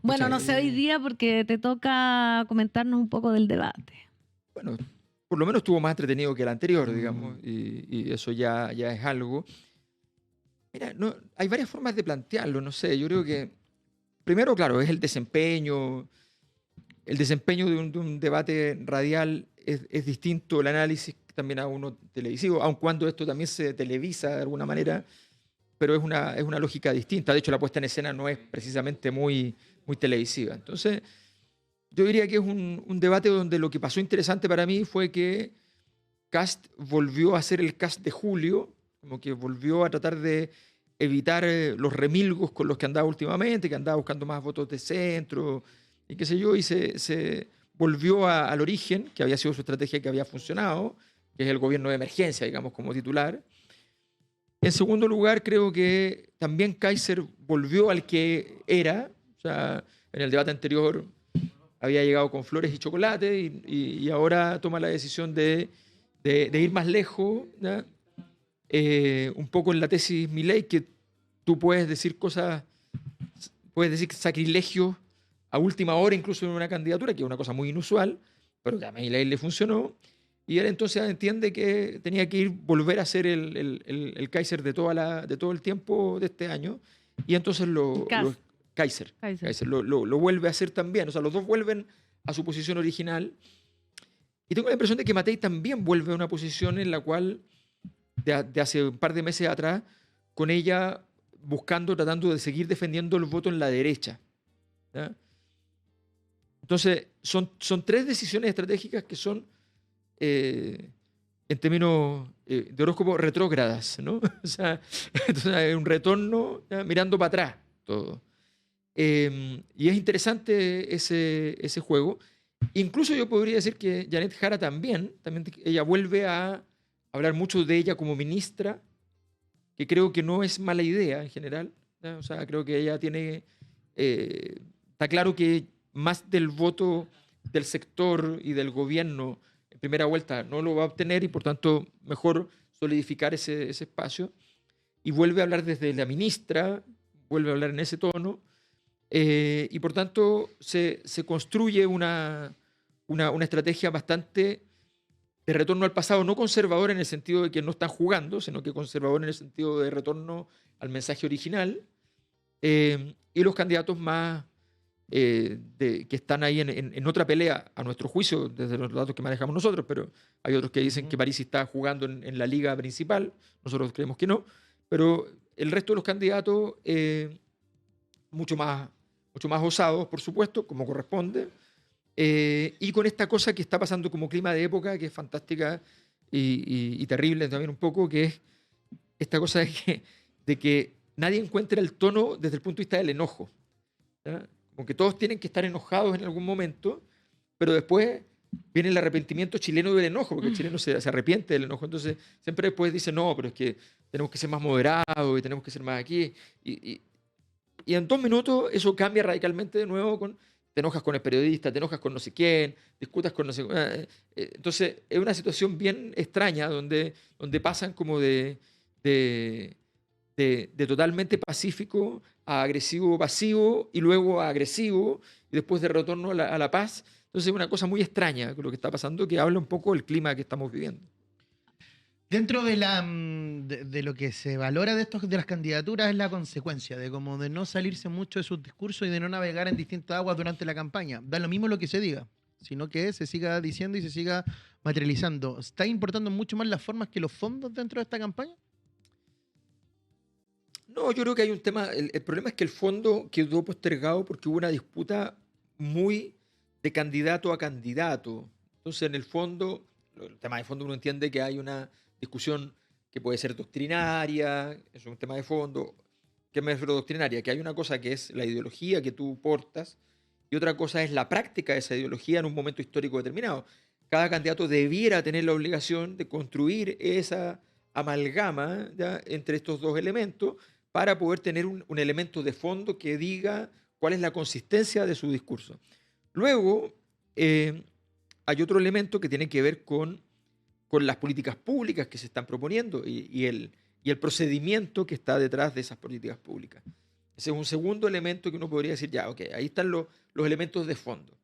Bueno, no sé hoy día porque te toca comentarnos un poco del debate. Bueno, por lo menos estuvo más entretenido que el anterior, digamos, Mm. y eso ya es algo. Mira, no, hay varias formas de plantearlo, no sé, yo creo que, primero, claro, es el desempeño de un debate radial es distinto el análisis también a uno televisivo, aun cuando esto también se televisa de alguna manera, pero es una lógica distinta. De hecho, la puesta en escena no es precisamente muy televisiva. Entonces, yo diría que es un debate donde lo que pasó interesante para mí fue que Cast volvió a ser el Cast de Julio, como que volvió a tratar de evitar los remilgos con los que andaba últimamente, que andaba buscando más votos de centro y qué sé yo, y se volvió al origen, que había sido su estrategia que había funcionado, que es el gobierno de emergencia, digamos, como titular. En segundo lugar, creo que también Kaiser volvió al que era, o sea, en el debate anterior había llegado con flores y chocolate y ahora toma la decisión de ir más lejos, ¿ya? Un poco en la tesis Milei, que tú puedes decir cosas, puedes decir sacrilegios a última hora, incluso en una candidatura, que es una cosa muy inusual, pero que a Milei le funcionó. Y él entonces entiende que tenía que volver a ser el Kaiser de todo el tiempo de este año. Y entonces Cas, Kaiser. Kaiser lo vuelve a hacer también. O sea, los dos vuelven a su posición original. Y tengo la impresión de que Matei también vuelve a una posición en la cual, de hace un par de meses atrás, con ella buscando, tratando de seguir defendiendo el voto en la derecha, ¿ya? Entonces, son tres decisiones estratégicas que son, en términos de horóscopo, retrógradas, ¿no? O sea, entonces hay un retorno, ¿ya? Mirando para atrás todo. Y es interesante ese juego. Incluso yo podría decir que Janet Jara también ella vuelve a hablar mucho de ella como ministra, que creo que no es mala idea en general, ¿no? O sea, creo que ella está claro que más del voto del sector y del gobierno en primera vuelta no lo va a obtener y por tanto mejor solidificar ese espacio. Y vuelve a hablar desde la ministra, vuelve a hablar en ese tono, y por tanto se construye una estrategia bastante de retorno al pasado, no conservador en el sentido de que no están jugando, sino que conservador en el sentido de retorno al mensaje original. Y los candidatos más que están ahí en otra pelea, a nuestro juicio, desde los datos que manejamos nosotros, pero hay otros que dicen que París está jugando en la liga principal, nosotros creemos que no, pero el resto de los candidatos, mucho mucho más osados, por supuesto, como corresponde, y con esta cosa que está pasando como clima de época, que es fantástica y terrible también un poco, que es esta cosa de que nadie encuentra el tono desde el punto de vista del enojo, ¿ya? Como que todos tienen que estar enojados en algún momento, pero después viene el arrepentimiento chileno del enojo, porque el chileno se arrepiente del enojo, entonces siempre después dice, no, pero es que tenemos que ser más moderados y tenemos que ser más aquí, y, y en 2 minutos eso cambia radicalmente de nuevo te enojas con el periodista, te enojas con no sé quién, discutas con no sé entonces es una situación bien extraña donde pasan como de, de totalmente pacífico a agresivo pasivo y luego a agresivo y después de retorno a la paz. Entonces es una cosa muy extraña lo que está pasando que habla un poco del clima que estamos viviendo. Dentro de lo que se valora de las candidaturas es la consecuencia, de como de no salirse mucho de sus discursos y de no navegar en distintas aguas durante la campaña. Da lo mismo lo que se diga, sino que se siga diciendo y se siga materializando. ¿Está importando mucho más las formas que los fondos dentro de esta campaña? No, yo creo que hay un tema, el problema es que el fondo quedó postergado porque hubo una disputa muy de candidato a candidato. Entonces, en el fondo, el tema de fondo uno entiende que hay una discusión que puede ser doctrinaria, eso es un tema de fondo. ¿Qué me refiero a doctrinaria? Que hay una cosa que es la ideología que tú portas y otra cosa es la práctica de esa ideología en un momento histórico determinado. Cada candidato debiera tener la obligación de construir esa amalgama, ¿ya?, entre estos dos elementos para poder tener un elemento de fondo que diga cuál es la consistencia de su discurso. Luego, hay otro elemento que tiene que ver con las políticas públicas que se están proponiendo y el procedimiento que está detrás de esas políticas públicas. Ese es un segundo elemento que uno podría decir, ya, ok, ahí están los elementos de fondo.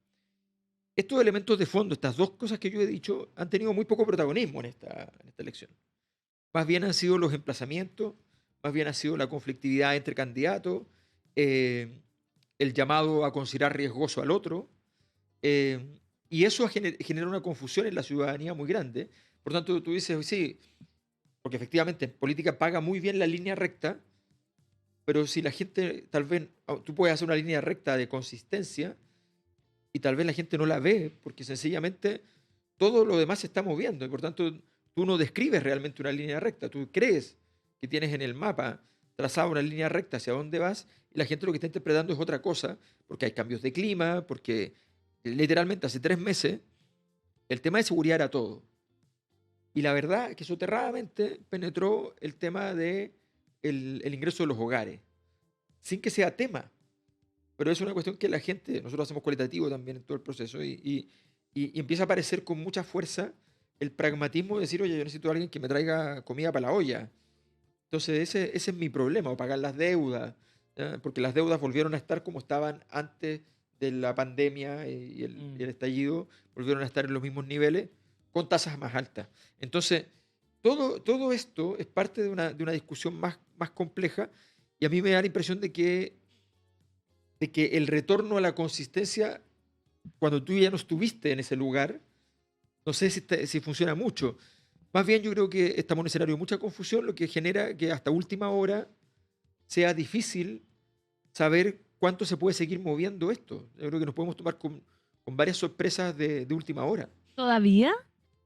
Estos elementos de fondo, estas dos cosas que yo he dicho, han tenido muy poco protagonismo en esta elección. Más bien han sido los emplazamientos, más bien ha sido la conflictividad entre candidatos, el llamado a considerar riesgoso al otro, eh, y eso genera una confusión en la ciudadanía muy grande. Por tanto, tú dices, sí, porque efectivamente en política paga muy bien la línea recta, pero si la gente, tal vez, tú puedes hacer una línea recta de consistencia y tal vez la gente no la ve, porque sencillamente todo lo demás se está moviendo, y por tanto tú no describes realmente una línea recta, tú crees que tienes en el mapa trazada una línea recta hacia dónde vas, y la gente lo que está interpretando es otra cosa, porque hay cambios de clima, porque literalmente hace 3 meses el tema de seguridad era todo. Y la verdad es que soterradamente penetró el tema de el ingreso de los hogares, sin que sea tema. Pero es una cuestión que la gente, nosotros hacemos cualitativo también en todo el proceso, y empieza a aparecer con mucha fuerza el pragmatismo de decir, oye, yo necesito a alguien que me traiga comida para la olla. Entonces ese es mi problema, o pagar las deudas, ¿ya? Porque las deudas volvieron a estar como estaban antes de la pandemia y el estallido, volvieron a estar en los mismos niveles, con tasas más altas. Entonces, todo esto es parte de una discusión más compleja, y a mí me da la impresión de que el retorno a la consistencia, cuando tú ya no estuviste en ese lugar, no sé si funciona mucho. Más bien yo creo que estamos en un escenario de mucha confusión, lo que genera que hasta última hora sea difícil saber cuánto se puede seguir moviendo esto. Yo creo que nos podemos tomar con varias sorpresas de última hora. ¿Todavía?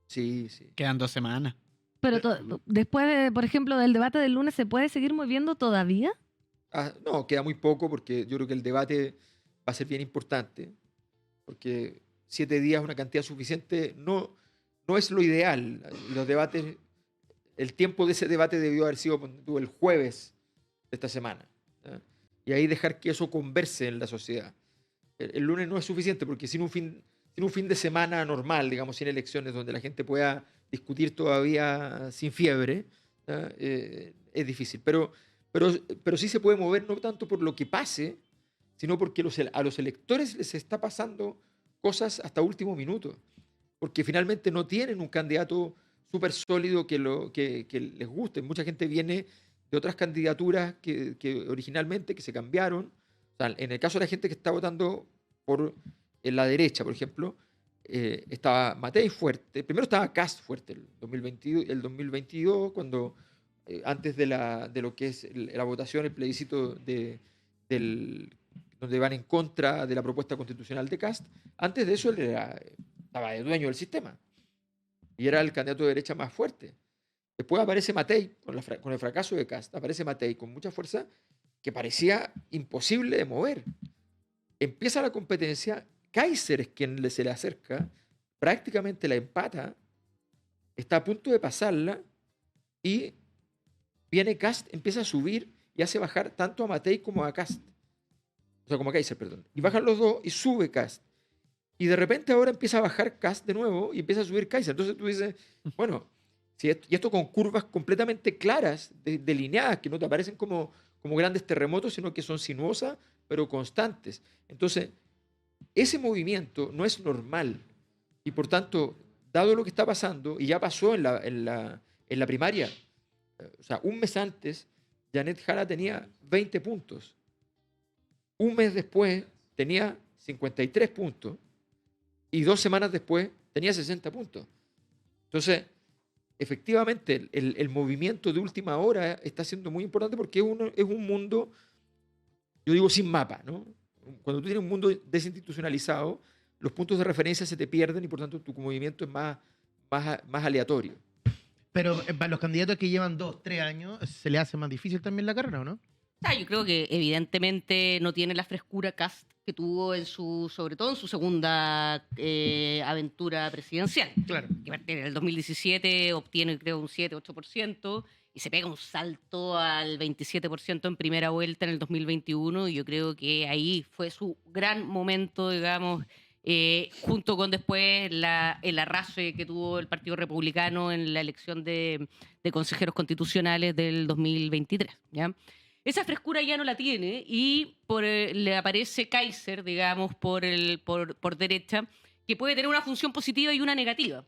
Sí, sí. Quedan 2 semanas. Pero después, por ejemplo, del debate del lunes, ¿se puede seguir moviendo todavía? No, queda muy poco, porque yo creo que el debate va a ser bien importante, porque 7 días es una cantidad suficiente, no es lo ideal. Los debates, el tiempo de ese debate debió haber sido, ponte tú, el jueves de esta semana, ¿ya? Y ahí dejar que eso converse en la sociedad. El lunes no es suficiente, porque sin un fin de semana normal, digamos, sin elecciones, donde la gente pueda discutir todavía sin fiebre, ¿ya? Es difícil. Pero sí se puede mover, no tanto por lo que pase, sino porque a los electores les está pasando cosas hasta último minuto, porque finalmente no tienen un candidato súper sólido que les guste. Mucha gente viene de otras candidaturas que originalmente, que se cambiaron. O sea, en el caso de la gente que está votando por en la derecha, por ejemplo, estaba Matei fuerte. Primero estaba Kast fuerte el 2022, cuando antes de lo que es la votación, el plebiscito donde van en contra de la propuesta constitucional de Kast. Antes de eso él estaba de dueño del sistema y era el candidato de derecha más fuerte. Después aparece Matei, con el fracaso de Kast, aparece Matei con mucha fuerza, que parecía imposible de mover. Empieza la competencia, Kaiser es quien se le acerca, prácticamente la empata, está a punto de pasarla, y viene Kast, empieza a subir y hace bajar tanto a Matei como a Kast. O sea, como a Kaiser, perdón. Y bajan los dos y sube Kast. Y de repente ahora empieza a bajar Kast de nuevo y empieza a subir Kaiser. Entonces tú dices, bueno, y esto con curvas completamente claras, delineadas, que no te aparecen como grandes terremotos, sino que son sinuosas, pero constantes. Entonces, ese movimiento no es normal. Y por tanto, dado lo que está pasando, y ya pasó en la primaria, o sea, un mes antes, Janet Jara tenía 20 puntos. Un mes después tenía 53 puntos. Y 2 semanas después tenía 60 puntos. Entonces, efectivamente, el movimiento de última hora está siendo muy importante, porque es un mundo, yo digo, sin mapa, ¿no? Cuando tú tienes un mundo desinstitucionalizado, los puntos de referencia se te pierden, y por tanto tu movimiento es más aleatorio. Pero para los candidatos que llevan 2, 3 años, ¿se le hace más difícil también la carrera o no? Yo creo que evidentemente no tiene la frescura Kast que tuvo sobre todo en su segunda aventura presidencial. Claro. Que en el 2017 obtiene, creo, un 7-8%, y se pega un salto al 27% en primera vuelta en el 2021, y yo creo que ahí fue su gran momento, digamos, junto con después el arrastre que tuvo el Partido Republicano en la elección de consejeros constitucionales del 2023, ¿ya? Esa frescura ya no la tiene y le aparece Kaiser, digamos, por derecha, que puede tener una función positiva y una negativa.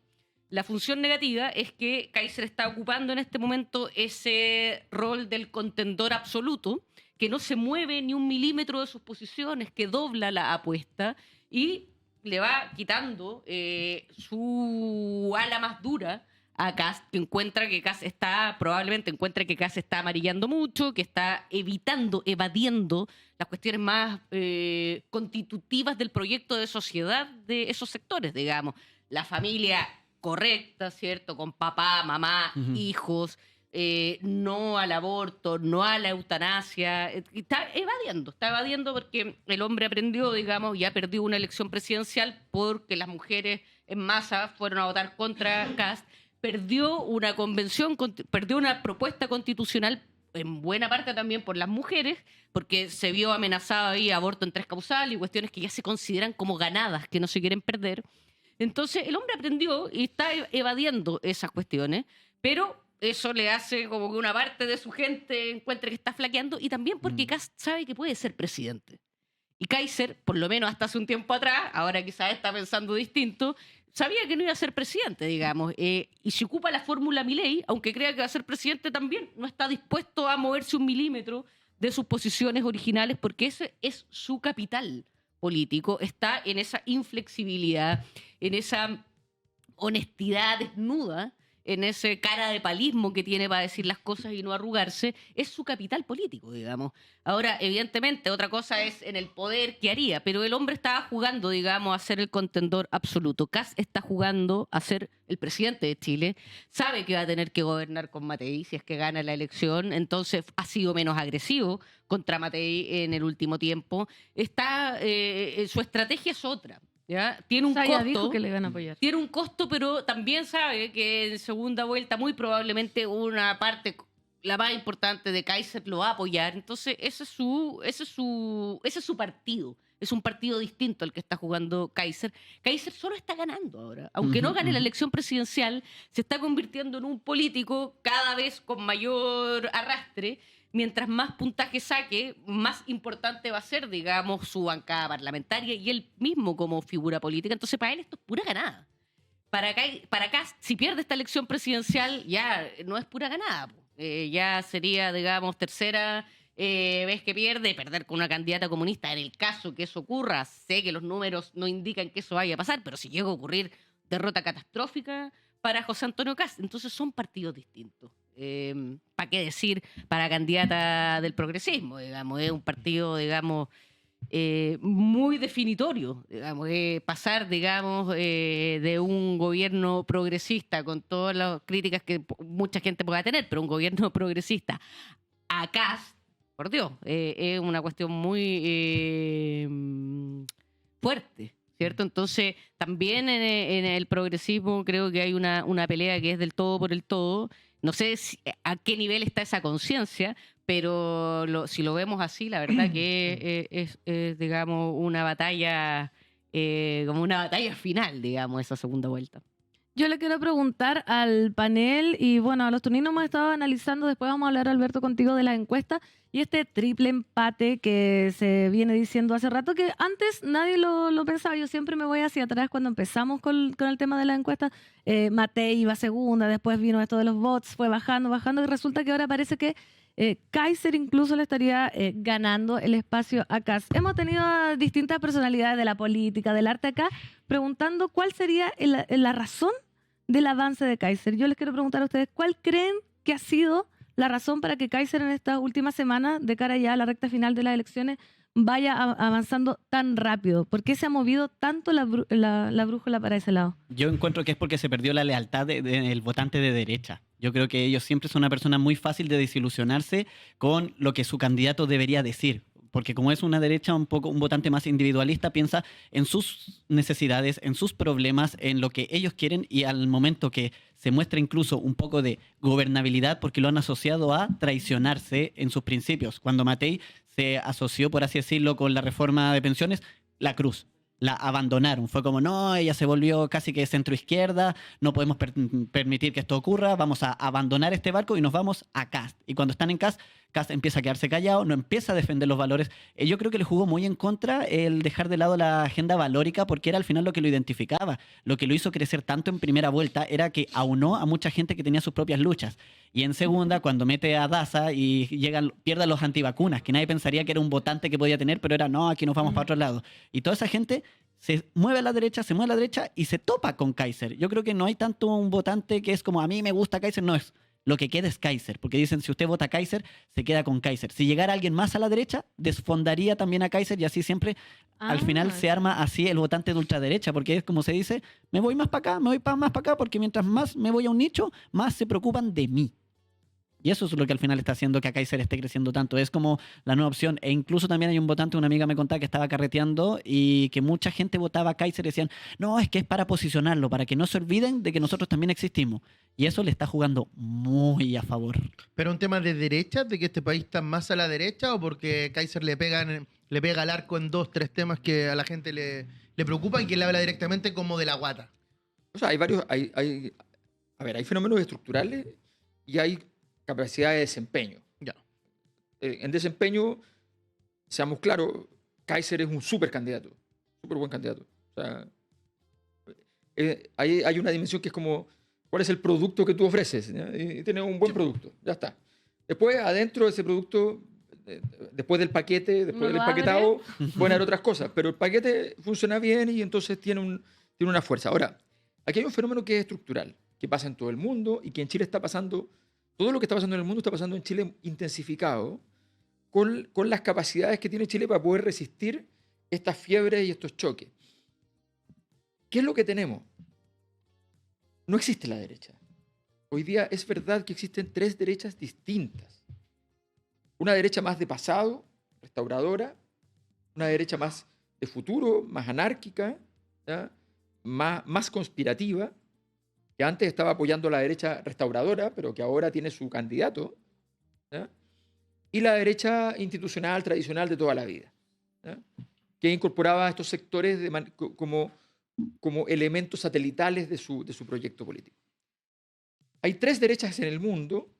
La función negativa es que Kaiser está ocupando en este momento ese rol del contendor absoluto, que no se mueve ni un milímetro de sus posiciones, que dobla la apuesta y le va quitando su ala más dura a Kast, que probablemente encuentra que Kast está amarillando mucho, que está evadiendo las cuestiones más constitutivas del proyecto de sociedad de esos sectores, digamos. La familia correcta, ¿cierto? Con papá, mamá, hijos, no al aborto, no a la eutanasia. Está evadiendo porque el hombre aprendió, digamos, ya perdió una elección presidencial porque las mujeres en masa fueron a votar contra Kast. Perdió una convención, perdió una propuesta constitucional en buena parte también por las mujeres, porque se vio amenazado ahí aborto en 3 causales y cuestiones que ya se consideran como ganadas, que no se quieren perder. Entonces el hombre aprendió y está evadiendo esas cuestiones, pero eso le hace como que una parte de su gente encuentre que está flaqueando, y también porque Kast sabe que puede ser presidente. Y Kaiser, por lo menos hasta hace un tiempo atrás, ahora quizás está pensando distinto, sabía que no iba a ser presidente, digamos, y si ocupa la fórmula Milei, aunque crea que va a ser presidente, también no está dispuesto a moverse un milímetro de sus posiciones originales, porque ese es su capital político, está en esa inflexibilidad, en esa honestidad desnuda, en ese cara de palismo que tiene para decir las cosas y no arrugarse. Es su capital político, digamos. Ahora, evidentemente, otra cosa es en el poder que haría, pero el hombre estaba jugando, digamos, a ser el contendor absoluto. Kast está jugando a ser el presidente de Chile, sabe que va a tener que gobernar con Matei si es que gana la elección, entonces ha sido menos agresivo contra Matei en el último tiempo. Su estrategia es otra. ¿Ya? Tiene un costo, dijo que le van a apoyar. Tiene un costo, pero también sabe que en segunda vuelta muy probablemente una parte, la más importante de Kaiser, lo va a apoyar. Entonces ese es su partido. Es un partido distinto al que está jugando Kaiser. Kaiser solo está ganando ahora. Aunque no gane la elección presidencial, se está convirtiendo en un político cada vez con mayor arrastre. Mientras más puntaje saque, más importante va a ser, digamos, su bancada parlamentaria y él mismo como figura política. Entonces, para él esto es pura ganada. Para Kast, si pierde esta elección presidencial, ya no es pura ganada. Ya sería, digamos, tercera vez que perder con una candidata comunista. En el caso que eso ocurra, sé que los números no indican que eso vaya a pasar, pero si llega a ocurrir, derrota catastrófica para José Antonio Kast. Entonces son partidos distintos. ¿Para qué decir para candidata del progresismo? Digamos, es un partido, digamos, muy definitorio. Digamos, pasar, digamos, de un gobierno progresista con todas las críticas que mucha gente pueda tener, pero un gobierno progresista a Kast, por Dios, es una cuestión muy fuerte, ¿cierto? Entonces, también en el progresismo creo que hay una pelea que es del todo por el todo. No sé a qué nivel está esa conciencia, pero si lo vemos así, la verdad que es, digamos, una batalla, como una batalla final, digamos, esa segunda vuelta. Yo le quiero preguntar al panel, y bueno, a los turninos hemos estado analizando, después vamos a hablar, Alberto, contigo de la encuesta, y este triple empate que se viene diciendo hace rato, que antes nadie lo pensaba. Yo siempre me voy hacia atrás cuando empezamos con el tema de la encuesta. Matei iba segunda, después vino esto de los bots, fue bajando, y resulta que ahora parece que Kaiser incluso le estaría ganando el espacio a Kast. Hemos tenido a distintas personalidades de la política, del arte acá, preguntando cuál sería la razón del avance de Kaiser. Yo les quiero preguntar a ustedes, ¿cuál creen que ha sido la razón para que Kaiser en estas últimas semanas, de cara ya a la recta final de las elecciones, vaya avanzando tan rápido? ¿Por qué se ha movido tanto la brújula para ese lado? Yo encuentro que es porque se perdió la lealtad del votante de derecha. Yo creo que ellos siempre son una persona muy fácil de desilusionarse con lo que su candidato debería decir. Porque como es una derecha un votante más individualista, piensa en sus necesidades, en sus problemas, en lo que ellos quieren, y al momento que se muestra incluso un poco de gobernabilidad, porque lo han asociado a traicionarse en sus principios. Cuando Matei se asoció, por así decirlo, con la reforma de pensiones, la cruz. la abandonaron. Fue como, no, ella se volvió casi que centro-izquierda, no podemos permitir que esto ocurra, vamos a abandonar este barco y nos vamos a Kast. Y cuando están en Kast, Kast empieza a quedarse callado, no empieza a defender los valores. Yo creo que le jugó muy en contra el dejar de lado la agenda valórica porque era al final lo que lo identificaba. Lo que lo hizo crecer tanto en primera vuelta era que aunó a mucha gente que tenía sus propias luchas. Y en segunda, cuando mete a Daza y pierdan los antivacunas, que nadie pensaría que era un votante que podía tener, pero era, no, aquí nos vamos para otro lado. Y toda esa gente se mueve a la derecha, se mueve a la derecha y se topa con Kaiser. Yo creo que no hay tanto un votante que es como, a mí me gusta Kaiser, no es. Lo que queda es Kaiser, porque dicen, si usted vota Kaiser, se queda con Kaiser. Si llegara alguien más a la derecha, desfondaría también a Kaiser y así siempre, al final se arma así el votante de ultraderecha, porque es como se dice, me voy más para acá, me voy más para acá, porque mientras más me voy a un nicho, más se preocupan de mí. Y eso es lo que al final está haciendo que a Kaiser esté creciendo tanto. Es como la nueva opción. E incluso también hay un votante, una amiga me contaba que estaba carreteando y que mucha gente votaba a Kaiser y decían, no, es que es para posicionarlo, para que no se olviden de que nosotros también existimos. Y eso le está jugando muy a favor. ¿Pero un tema de derecha, de que este país está más a la derecha o porque Kaiser le pega al arco en 2, 3 temas que a la gente le preocupa y que le habla directamente como de la guata? O sea, hay varios, a ver, hay fenómenos estructurales y hay capacidad de desempeño. Ya. En desempeño, seamos claros, Kaiser es un súper candidato, súper buen candidato. O sea, hay una dimensión que es como, ¿cuál es el producto que tú ofreces? ¿Ya? Y tienes un buen producto, ya está. Después, adentro de ese producto, después del paquete, después del empaquetado, pueden haber otras cosas, pero el paquete funciona bien y entonces tiene una fuerza. Ahora, aquí hay un fenómeno que es estructural, que pasa en todo el mundo y que en Chile está pasando. Todo lo que está pasando en el mundo está pasando en Chile intensificado con las capacidades que tiene Chile para poder resistir estas fiebres y estos choques. ¿Qué es lo que tenemos? No existe la derecha. Hoy día es verdad que existen 3 derechas distintas. Una derecha más de pasado, restauradora, una derecha más de futuro, más anárquica, ¿ya? Más conspirativa, que antes estaba apoyando a la derecha restauradora, pero que ahora tiene su candidato, ¿ya? Y la derecha institucional, tradicional de toda la vida, ¿ya? Que incorporaba a estos sectores como elementos satelitales de su proyecto político. Hay 3 derechas en el mundo,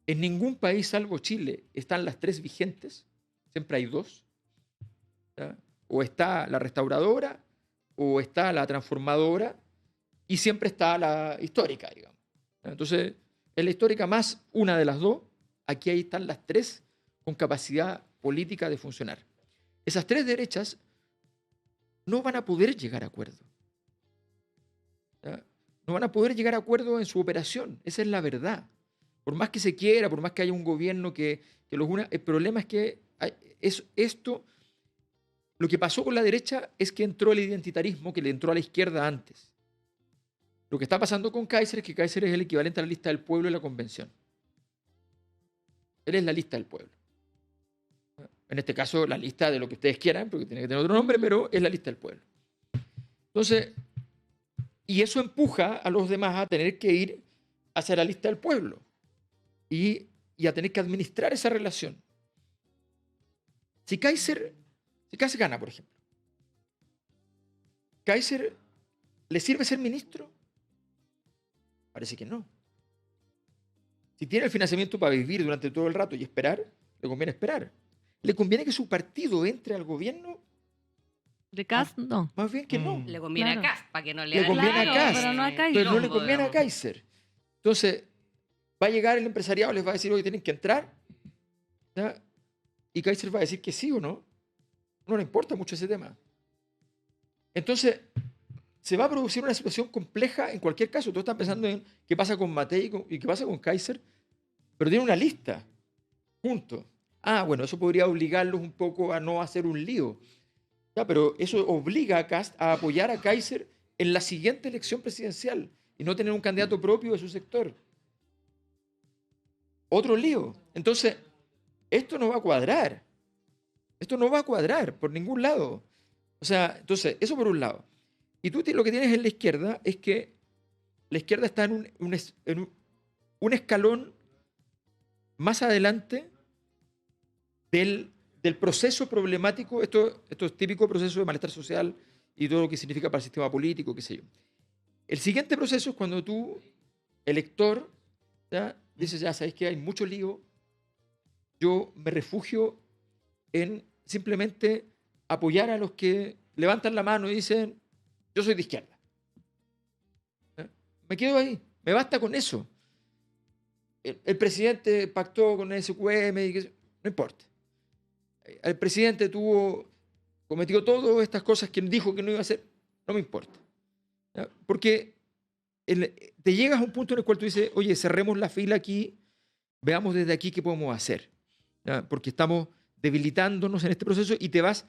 en ningún país salvo Chile están las 3 vigentes, siempre hay 2, ¿ya? O está la restauradora, o está la transformadora, y siempre está la histórica, digamos. Entonces, en la histórica más una de las 2, aquí ahí están las 3 con capacidad política de funcionar. Esas 3 derechas no van a poder llegar a acuerdo. ¿Ya? No van a poder llegar a acuerdo en su operación. Esa es la verdad. Por más que se quiera, por más que haya un gobierno que los una, el problema es que lo que pasó con la derecha es que entró el identitarismo que le entró a la izquierda antes. Lo que está pasando con Kaiser es que Kaiser es el equivalente a la lista del pueblo de la convención. Él es la lista del pueblo. En este caso, la lista de lo que ustedes quieran, porque tiene que tener otro nombre, pero es la lista del pueblo. Entonces, y eso empuja a los demás a tener que ir hacia la lista del pueblo y a tener que administrar esa relación. Si Kaiser gana, por ejemplo, ¿Kaiser le sirve ser ministro? Parece que no. Si tiene el financiamiento para vivir durante todo el rato y esperar, le conviene esperar. ¿Le conviene que su partido entre al gobierno? De Kast, no. Más bien que no. Le conviene Claro. a Kast, para que no le Le haga conviene a daño, Kast, pero no a Kaiser. Pero no le quilombo, conviene a digamos. Kaiser. Entonces, va a llegar el empresariado, les va a decir, oye, tienen que entrar. ¿Ya? Y Kaiser va a decir que sí o no. No le importa mucho ese tema. Entonces, se va a producir una situación compleja en cualquier caso. Todos están pensando en qué pasa con Matei y qué pasa con Kaiser, pero tiene una lista juntos. Ah, bueno, eso podría obligarlos un poco a no hacer un lío. Ya, pero eso obliga a Kast a apoyar a Kaiser en la siguiente elección presidencial y no tener un candidato propio de su sector. Otro lío. Entonces, esto no va a cuadrar. Esto no va a cuadrar por ningún lado. O sea, entonces, eso por un lado. Y tú lo que tienes en la izquierda es que la izquierda está en un escalón más adelante del proceso problemático. Esto es típico proceso de malestar social y todo lo que significa para el sistema político, qué sé yo. El siguiente proceso es cuando tú, elector, ¿ya? Dices, ya sabes que hay mucho lío, yo me refugio en simplemente apoyar a los que levantan la mano y dicen, yo soy de izquierda. ¿Ya? Me quedo ahí, me basta con eso. El presidente pactó con el SQM, no importa. El presidente cometió todas estas cosas que dijo que no iba a hacer, no me importa. ¿Ya? Porque te llegas a un punto en el cual tú dices, oye, cerremos la fila aquí, veamos desde aquí qué podemos hacer. ¿Ya? Porque estamos debilitándonos en este proceso y te vas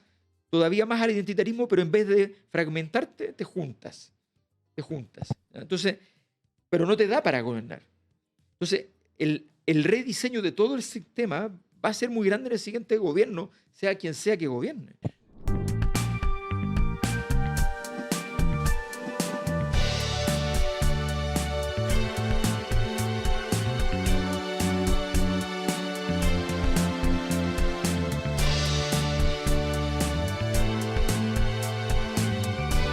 todavía más al identitarismo, pero en vez de fragmentarte, te juntas. ¿Ya? Entonces, pero no te da para gobernar. Entonces, el rediseño de todo el sistema va a ser muy grande en el siguiente gobierno, sea quien sea que gobierne.